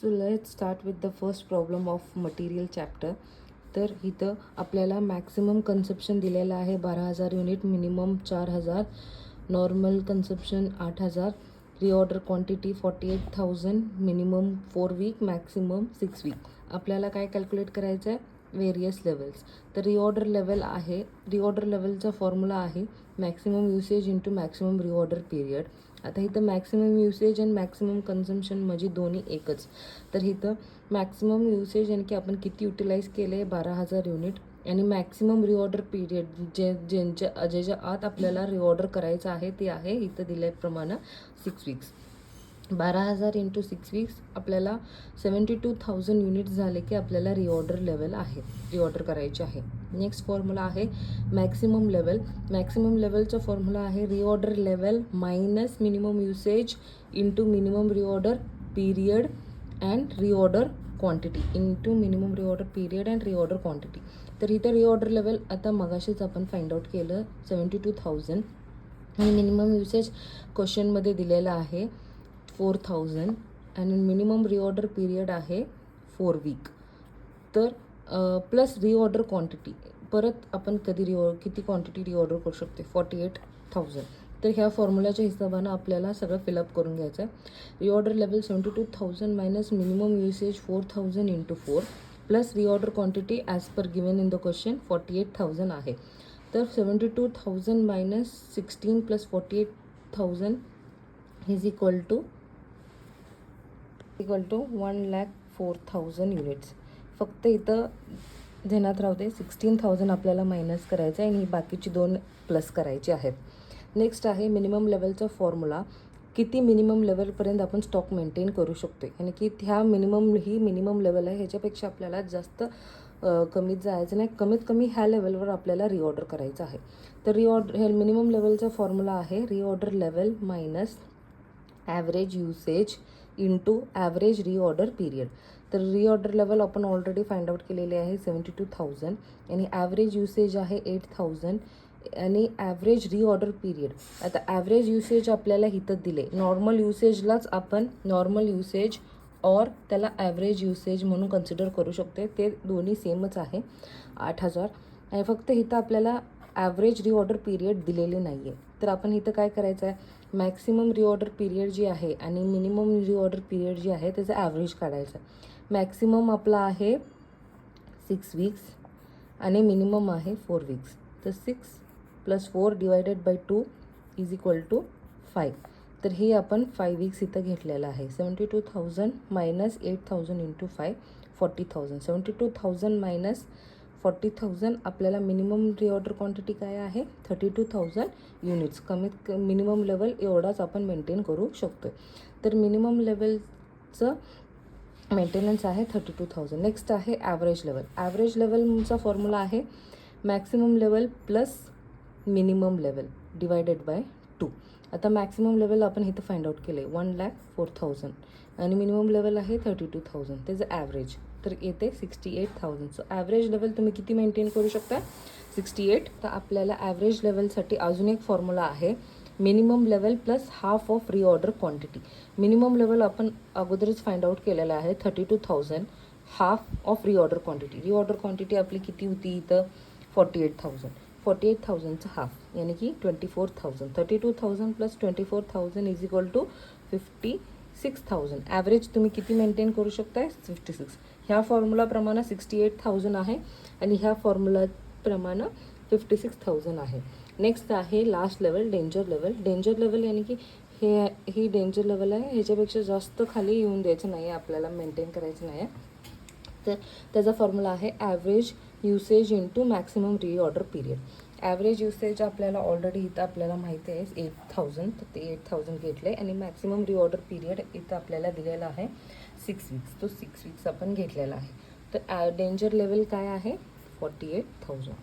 So let's start with the first problem of material chapter. तर इथं आपल्याला maximum consumption दिलेलं आहे 12,000 unit, minimum 4,000, normal consumption 8,000, reorder quantity 48,000, minimum 4 week, maximum 6 week. आपल्याला काय calculate करायचं आहे? Various levels. तर रिऑर्डर लेवल आहे, रिऑर्डर लेवलचा फॉर्म्युला आहे maximum usage into maximum reorder period. आता इथं मॅक्सिमम युसेज आणि मॅक्सिमम कन्झम्पशन म्हणजे दोन्ही एकच. तर इथं मॅक्सिमम युसेज आणि की आपण किती युटिलाइज केले 12,000 युनिट, आणि मॅक्सिमम रिऑर्डर पिरियड ज्याच्या आत आपल्याला रिऑर्डर करायचं आहे ते आहे इथं दिल्याप्रमाणे 6 वीक्स. 12,000 इंटू 6 वीक्स आपल्याला 72,000 युनिट्स झाले की आपल्याला रिऑर्डर लेवल आहे, रिऑर्डर करायचे आहे. नेक्स्ट फॉर्म्युला आहे मॅक्सिमम लेवल. मॅक्सिमम लेवलचा फॉर्म्युला आहे reorder level minus minimum usage into minimum reorder period and reorder quantity into minimum reorder period and reorder quantity. तर इथं रिऑर्डर लेवल आता मगाशीच आपण फाइंड आउट केलं 72,000, आणि मिनिमम युसेज क्वेश्चनमध्ये दिलेला आहे 4,000, आणि मिनिमम रिऑर्डर पीरियड आहे 4 वीक. तर प्लस रिऑर्डर क्वांटिटी परत आपण किती क्वांटिटी रिऑर्डर करू शकते 48,000. तर ह्या फॉर्म्युलाच्या हिशोबानं आपल्याला सगळं फिलअप करून घ्यायचं आहे. Reorder level 72,000 minus minimum usage 4,000 into 4 plus reorder quantity as per given in the question 48,000 आहे. तर 72,000 minus 16 plus 48,000 is equal to 1,04,000 units. फक्त इथं ध्यानात राहू दे 16,000 आपल्याला मायनस करायचं आहे आणि बाकीची 2 प्लस करायची आहेत. नेक्स्ट आहे मिनिमम लेवलचा फॉर्म्युला. किती मिनिमम लेवलपर्यंत आपण स्टॉक मेंटेन करू शकतो, आणि की ह्या ही मिनिमम लेवल आहे, ह्याच्यापेक्षा आपल्याला जास्त कमीत जायचं नाही. कमीत कमी ह्या लेवलवर आपल्याला रिऑर्डर करायचं आहे. तर हे मिनिमम लेवलचा फॉर्म्युला आहे reorder level minus average usage into average reorder period. तर रिऑर्डर लेवल आपण ऑलरेडी फाइंड आउट केलेले आहे 72,000, आणि ॲव्हरेज युसेज आहे 8,000, आणि ॲव्हरेज रिऑर्डर पीरियड. आता ॲव्हरेज युसेज आपल्याला इथं दिले, नॉर्मल युसेजलाच आपण नॉर्मल युसेज और त्याला ॲव्हरेज युसेज म्हणून कन्सिडर करू शकते. ते दोन्ही सेमच आहे 8,000, आणि फक्त इथं आपल्याला ॲव्हरेज रिऑर्डर पीरियड दिलेले नाही आहे. तर आपण इथं काय करायचं आहे, मॅक्सिमम रिऑर्डर पीरियड जी आहे आणि मिनिमम रिऑर्डर पीरियड जी आहे त्याचं ॲव्हरेज काढायचं आहे. मॅक्सिमम आपला आहे 6 वीक्स आणि मिनिमम आहे 4 वीक्स. तर 6 + 4 divided by 2 is equal to 5. तर हे आपण 5 वीक्स इथं घेतलेलं आहे. 72,000 मायनस 8,000 इंटू 5 40,000. 72,000 मायनस 40,000 आपल्याला मिनिमम रिऑर्डर क्वांटिटी काय आहे 32,000 युनिट्स. कमीत मिनिमम लेवल एवढाच आपण मेंटेन करू शकतो. तर मिनिमम लेवलचं मेंटेनन्स आहे 32,000. नेक्स्ट आहे ॲव्हरेज लेवल. ॲव्हरेज लेवलचा फॉर्म्युला आहे maximum level plus minimum level divided by 2. आता मॅक्सिमम लेवल आपण इथं फाइंड आउट केले 1,04,000, आणि मिनिमम लेवल आहे 32,000. त्याचं ॲव्हरेज तर येते 68,000. सो ॲव्हरेज लेवल तुम्ही किती मेंटेन करू शकता 68. तर आपल्याला ॲव्हरेज लेवलसाठी अजून एक फॉर्म्युला आहे minimum level plus half of reorder quantity. Minimum level आपण अगोदरच फाइंड आउट केलेलं आहे 32,000, half of reorder quantity. Reorder quantity आपली किती होती इथं 48,000. 48,000चं हाफ यानी की 24,000. 32,000 plus 24,000 is equal to 56,000. Average तुम्ही किती मेंटेन करू शकताय 56. ह्या फॉर्म्युलाप्रमाणे 68,000 आहे, आणि ह्या फॉर्म्युलाप्रमाणे 56,000 आहे. नेक्स्ट आहे last level danger level. Danger level यानी की ही डेंजर लेवल आहे, ह्याच्यापेक्षा जास्त खाली येऊन द्यायचं नाही आहे, आपल्याला मेंटेन करायचं नाही आहे. तर त्याचा फॉर्म्युला आहे average usage into maximum reorder period. Average usage आपल्याला ऑलरेडी इथं आपल्याला माहिती आहे 8,000, तर ते 8,000 घेतले, आणि मॅक्सिमम रिऑर्डर पिरियड इथं आपल्याला दिलेला आहे 6 वीक्स. तो 6 वीक्स आपण घेतलेला आहे. तर डेंजर लेवल काय आहे 48,000.